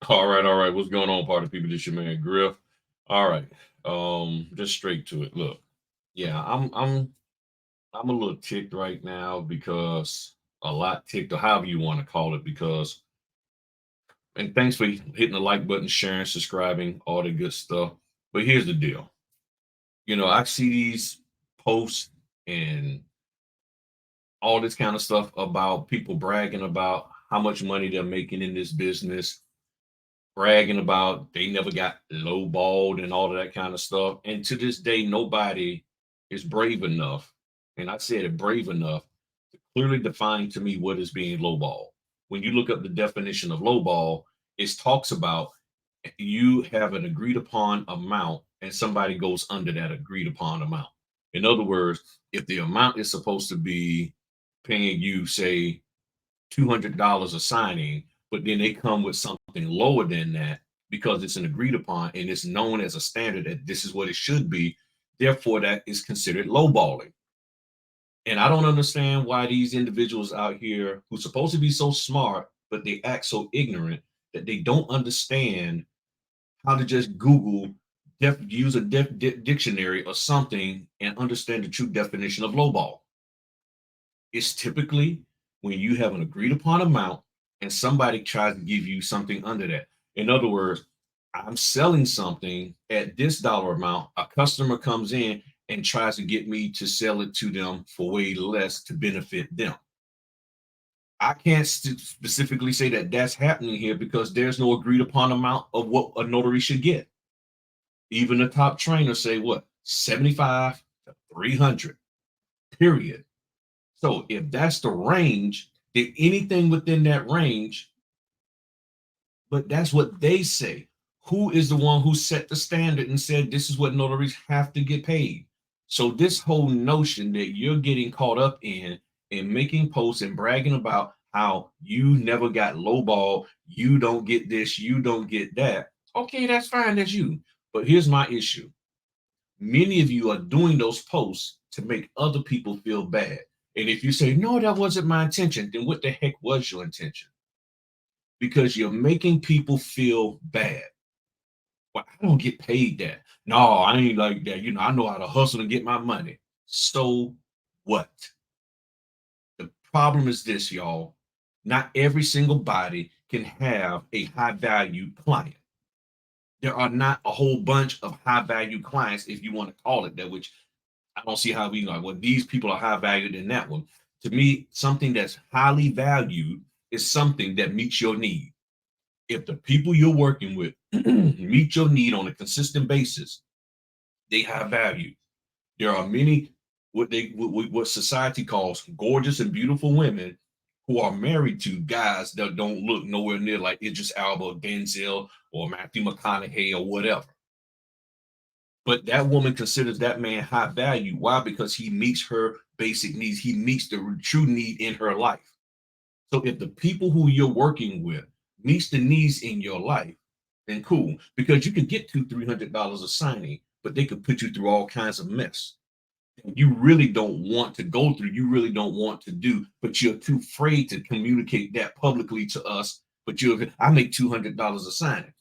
All right. What's going on, party people? This your man Griff. All right. Just straight to it. Look, yeah, I'm a little ticked right now because a lot ticked, or however you want to call it, because and thanks for hitting the like button, sharing, subscribing, all the good stuff. But here's the deal. I see these posts and all this kind of stuff about people bragging about how much money they're making in this business, bragging about they never got lowballed and all of that kind of stuff. And to this day, nobody is brave enough, and I said it, brave enough to clearly define to me what is being lowball. When you look up the definition of lowball, it talks about you have an agreed upon amount and somebody goes under that agreed upon amount. In other words, if the amount is supposed to be paying you, say, $200 a signing, but then they come with something lower than that because it's an agreed upon and it's known as a standard that this is what it should be. Therefore, that is considered lowballing. And I don't understand why these individuals out here who supposed to be so smart, but they act so ignorant that they don't understand how to just Google, use a dictionary or something and understand the true definition of lowball. It's typically when you have an agreed upon amount and somebody tries to give you something under that. In other words, I'm selling something at this dollar amount. A customer comes in and tries to get me to sell it to them for way less to benefit them. I can't specifically say that that's happening here because there's no agreed upon amount of what a notary should get. Even the top trainers say what, 75 to 300, period. So if that's the range, then anything within that range, but that's what they say. Who is the one who set the standard and said this is what notaries have to get paid? So this whole notion that you're getting caught up in making posts and bragging about how you never got lowball, you don't get this, you don't get that. Okay, that's fine, that's you. But here's my issue. Many of you are doing those posts to make other people feel bad. And if you say, no, that wasn't my intention, then what the heck was your intention? Because you're making people feel bad. Well, I don't get paid that. No, I ain't like that. I know how to hustle and get my money. So what? The problem is this, y'all. Not every single body can have a high value client. There are not a whole bunch of high value clients, if you want to call it that, which I don't see how we like, well, these people are high valued in that one. To me, something that's highly valued is something that meets your need. If the people you're working with meet your need on a consistent basis, they have value. There are many what society calls gorgeous and beautiful women who are married to guys that don't look nowhere near like Idris Elba, or Denzel, or Matthew McConaughey, or whatever. But that woman considers that man high value. Why? Because he meets her basic needs. He meets the true need in her life. So if the people who you're working with meets the needs in your life, then cool. Because you could get $200-300 a signing, but they could put you through all kinds of mess. You really don't want to go through, you really don't want to do, but you're too afraid to communicate that publicly to us. But I make $200 a signing,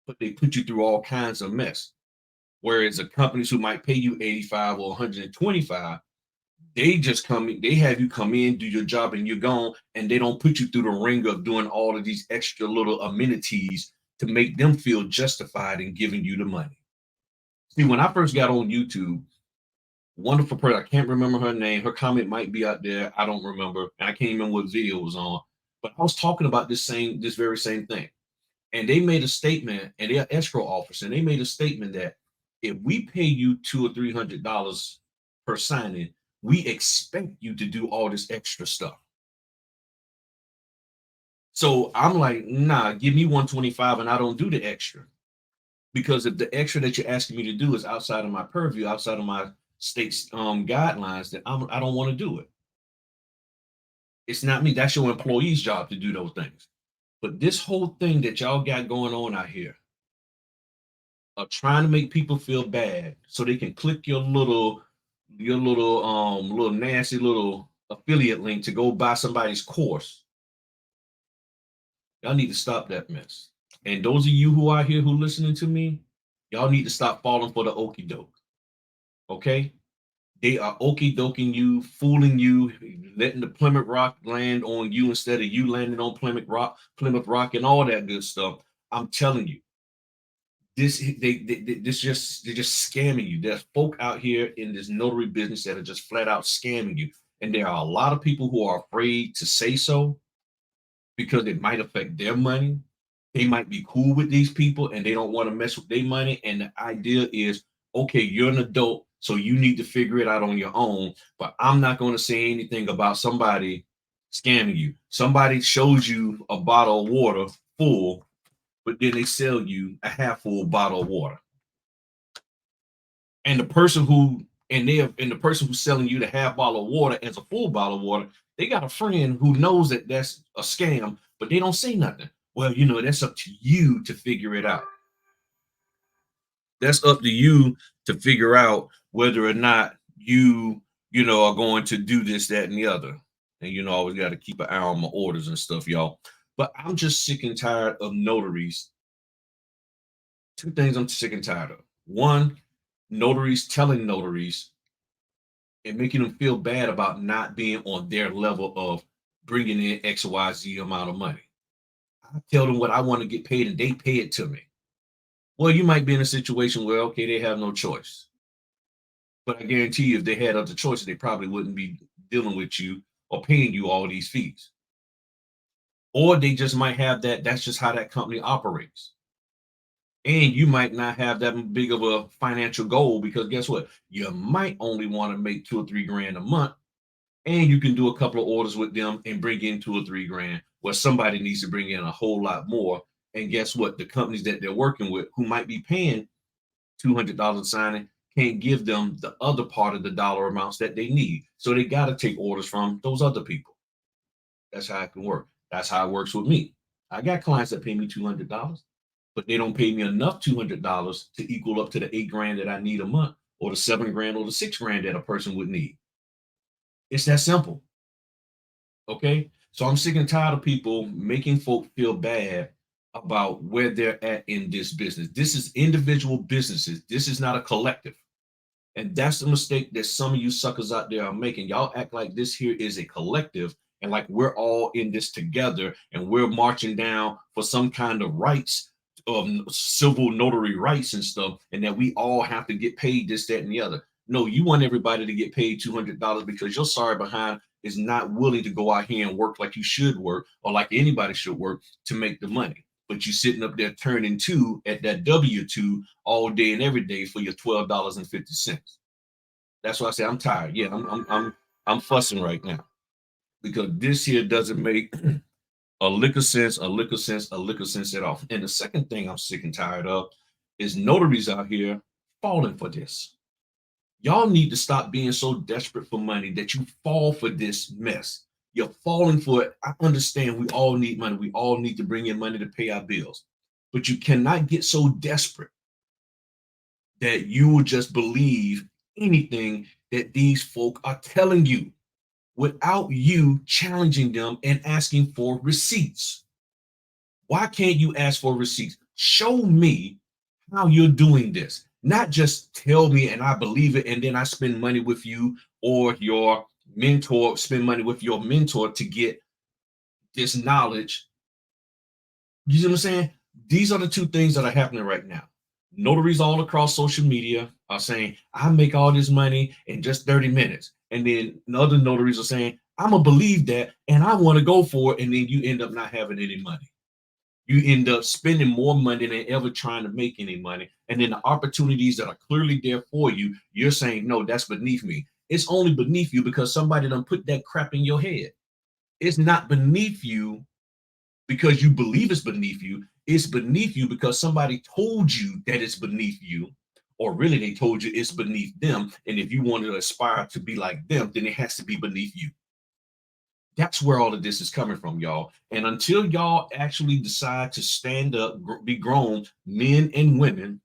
but they put you through all kinds of mess. Whereas the companies who might pay you 85 or 125, they just come in, they have you come in, do your job, and you're gone, and they don't put you through the ring of doing all of these extra little amenities to make them feel justified in giving you the money. See, when I first got on YouTube, wonderful person, I can't remember her name. Her comment might be out there. I don't remember. And I can't remember what video it was on. But I was talking about this very same thing. And they made a statement, and they're escrow officer, and they made a statement that if we pay you $200 or $300 per signing, we expect you to do all this extra stuff. So I'm like, nah, give me 125 and I don't do the extra. Because if the extra that you're asking me to do is outside of my purview, outside of my state's guidelines, then I don't want to do it. It's not me. That's your employee's job to do those things. But this whole thing that y'all got going on out here of trying to make people feel bad so they can click your little nasty little affiliate link to go buy somebody's course. Y'all need to stop that mess. And those of you who are here who listening to me, y'all need to stop falling for the okie doke. Okay? They are okie doking you, fooling you, letting the Plymouth Rock land on you instead of you landing on Plymouth Rock, and all that good stuff. I'm telling you, they're just scamming you. There's folk out here in this notary business that are just flat out scamming you, and there are a lot of people who are afraid to say so because it might affect their money. They might be cool with these people and they don't want to mess with their money. And the idea is, okay, you're an adult, so you need to figure it out on your own. But I'm not going to say anything about somebody scamming you. Somebody shows you a bottle of water full, but then they sell you a half full bottle of water. And the person who's selling you the half bottle of water as a full bottle of water, they got a friend who knows that that's a scam, but they don't say nothing. Well, that's up to you to figure it out. That's up to you to figure out whether or not are going to do this, that, and the other. And always got to keep an eye on my orders and stuff, y'all. But I'm just sick and tired of notaries. Two things I'm sick and tired of. One, notaries telling notaries and making them feel bad about not being on their level of bringing in XYZ amount of money. I tell them what I want to get paid and they pay it to me. Well, you might be in a situation where, okay, they have no choice. But I guarantee you, if they had other choices, they probably wouldn't be dealing with you or paying you all these fees. Or they just might have that's just how that company operates. And you might not have that big of a financial goal because guess what? You might only want to make 2 or 3 grand a month, and you can do a couple of orders with them and bring in 2 or 3 grand. Well, somebody needs to bring in a whole lot more. And guess what? The companies that they're working with, who might be paying $200 signing, can't give them the other part of the dollar amounts that they need. So they got to take orders from those other people. That's how it can work. That's how it works with me. I got clients that pay me $200, but they don't pay me enough $200 to equal up to the 8 grand that I need a month, or the 7 grand, or the 6 grand that a person would need. It's that simple. Okay. So I'm sick and tired of people making folk feel bad about where they're at in this business. This is individual businesses. This is not a collective. And that's the mistake that some of you suckers out there are making. Y'all act like this here is a collective and like we're all in this together and we're marching down for some kind of rights, civil notary rights and stuff, and that we all have to get paid this, that, and the other. No, you want everybody to get paid $200 because your sorry behind is not willing to go out here and work like you should work or like anybody should work to make the money. But you sitting up there turning two at that W-2 all day and every day for your $12.50. That's why I say I'm tired. Yeah, I'm fussing right now because this here doesn't make a lick of sense, a lick of sense, a lick of sense at all. And the second thing I'm sick and tired of is notaries out here falling for this. Y'all need to stop being so desperate for money that you fall for this mess. You're falling for it. I understand we all need money. We all need to bring in money to pay our bills. But you cannot get so desperate that you will just believe anything that these folk are telling you without you challenging them and asking for receipts. Why can't you ask for receipts? Show me how you're doing this. Not just tell me and I believe it and then I spend money with you or your mentor, spend money with your mentor to get this knowledge. You see what I'm saying? These are the two things that are happening right now. Notaries all across social media are saying, I make all this money in just 30 minutes. And then other notaries are saying, I'm going to believe that and I want to go for it. And then you end up not having any money. You end up spending more money than ever trying to make any money. And then the opportunities that are clearly there for you, you're saying, no, that's beneath me. It's only beneath you because somebody done put that crap in your head. It's not beneath you because you believe it's beneath you. It's beneath you because somebody told you that it's beneath you, or really they told you it's beneath them. And if you want to aspire to be like them, then it has to be beneath you. That's where all of this is coming from, y'all. And until y'all actually decide to stand up, be grown men and women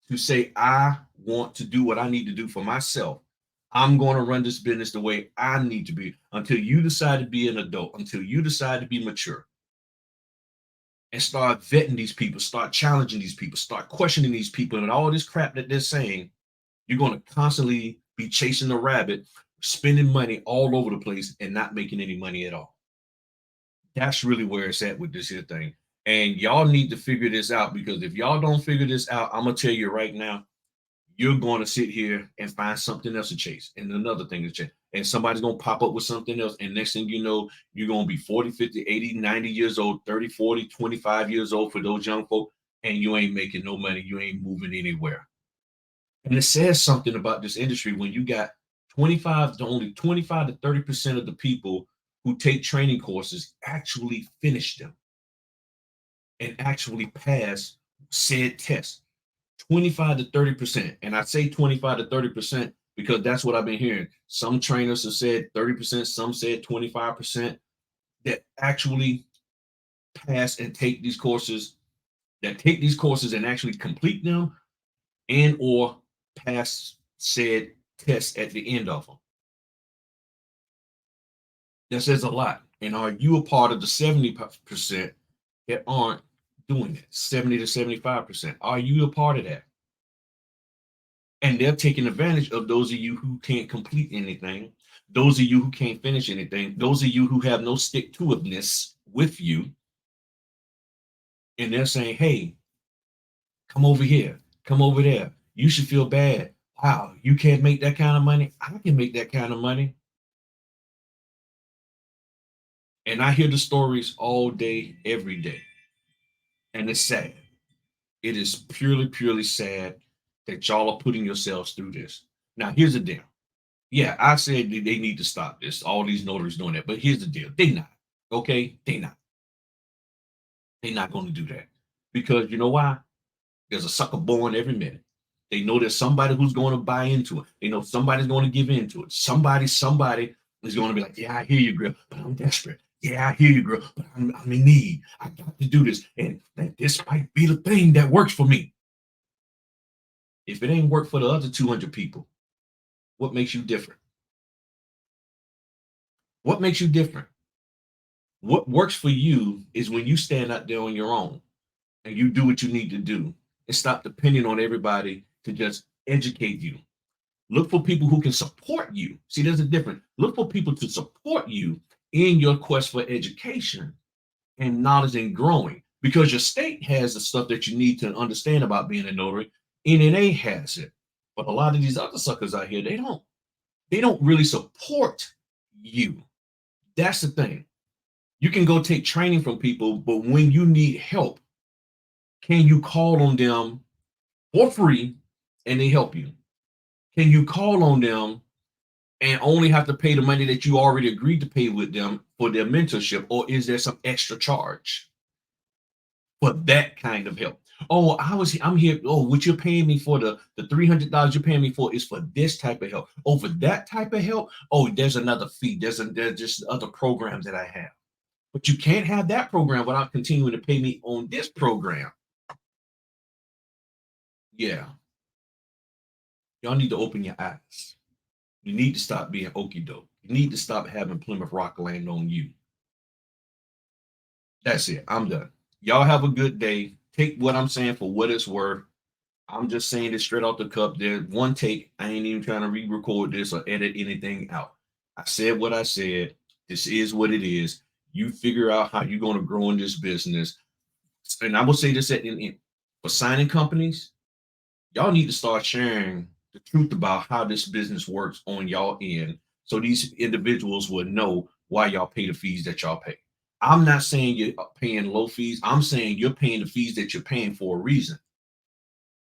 to say, I want to do what I need to do for myself. I'm going to run this business the way I need to be. Until you decide to be an adult, until you decide to be mature, and start vetting these people, start challenging these people, start questioning these people, and all this crap that they're saying, you're going to constantly be chasing the rabbit, spending money all over the place and not making any money at all. That's really where it's at with this here thing. And y'all need to figure this out, because if y'all don't figure this out, I'm gonna tell you right now, you're going to sit here and find something else to chase and another thing to chase. And somebody's going to pop up with something else. And next thing you know, you're going to be 40, 50, 80, 90 years old, 30, 40, 25 years old for those young folk. And you ain't making no money. You ain't moving anywhere. And it says something about this industry when you got 25 to only 25 to 30% of the people who take training courses actually finish them and actually pass said test. 25 to 30%. And I say 25 to 30% because that's what I've been hearing. Some trainers have said 30%, some said 25% that actually pass and take these courses, and actually complete them and or pass said tests at the end of them. That says a lot. And are you a part of the 70% that aren't doing it? 70 to 75%. Are you a part of that? And they're taking advantage of those of you who can't complete anything, those of you who can't finish anything, those of you who have no stick to itiveness with you. And they're saying, hey, come over here, come over there. You should feel bad. Wow, you can't make that kind of money. I can make that kind of money. And I hear the stories all day, every day. And it's sad. It is purely, purely sad that y'all are putting yourselves through this. Now, here's the deal. Yeah, I said they need to stop this. All these notaries doing that. But here's the deal. They not. Okay? They not. They not going to do that. Because you know why? There's a sucker born every minute. They know there's somebody who's going to buy into it. They know somebody's going to give into it. Somebody is going to be like, yeah, I hear you, girl, but I'm desperate. Yeah, I hear you, girl, but I'm in need. I got to do this. And this might be the thing that works for me. If it ain't work for the other 200 people, what makes you different? What makes you different? What works for you is when you stand out there on your own and you do what you need to do and stop depending on everybody to just educate you. Look for people who can support you. See, there's a difference. Look for people to support you in your quest for education and knowledge and growing, because your state has the stuff that you need to understand about being a notary. NNA has it. But a lot of these other suckers out here, they don't. They don't really support you. That's the thing. You can go take training from people, but when you need help, can you call on them for free and they help you? Can you call on them and only have to pay the money that you already agreed to pay with them for their mentorship, or is there some extra charge for that kind of help? Oh, I'm here. Oh, what you're paying me for, the $300 you're paying me for is for this type of help. Oh, for that type of help, oh, there's another fee. There's just other programs that I have. But you can't have that program without continuing to pay me on this program. Yeah. Y'all need to open your eyes. You need to stop being okie doke. You need to stop having Plymouth Rock land on you. That's it. I'm done. Y'all have a good day. Take what I'm saying for what it's worth. I'm just saying this straight off the cup. There's one take. I ain't even trying to re-record this or edit anything out. I said what I said. This is what it is. You figure out how you're going to grow in this business. And I will say this at the end. For signing companies, y'all need to start sharing the truth about how this business works on y'all end, so these individuals will know why y'all pay the fees that y'all pay. I'm not saying you're paying low fees. I'm saying you're paying the fees that you're paying for a reason.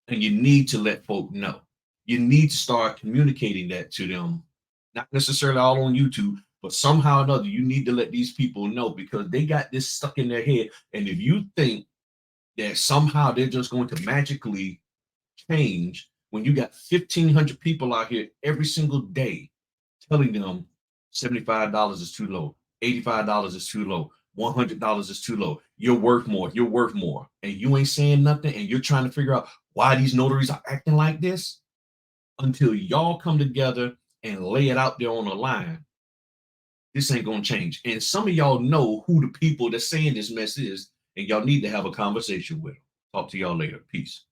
And you need to let folk know. You need to start communicating that to them, not necessarily all on YouTube, but somehow or another, you need to let these people know, because they got this stuck in their head. And if you think that somehow they're just going to magically change when you got 1,500 people out here every single day telling them $75 is too low, $85 is too low, $100 is too low. You're worth more. You're worth more. And you ain't saying nothing. And you're trying to figure out why these notaries are acting like this. Until y'all come together and lay it out there on the line, this ain't going to change. And some of y'all know who the people that's saying this mess is. and y'all need to have a conversation with them. Talk to y'all later. Peace.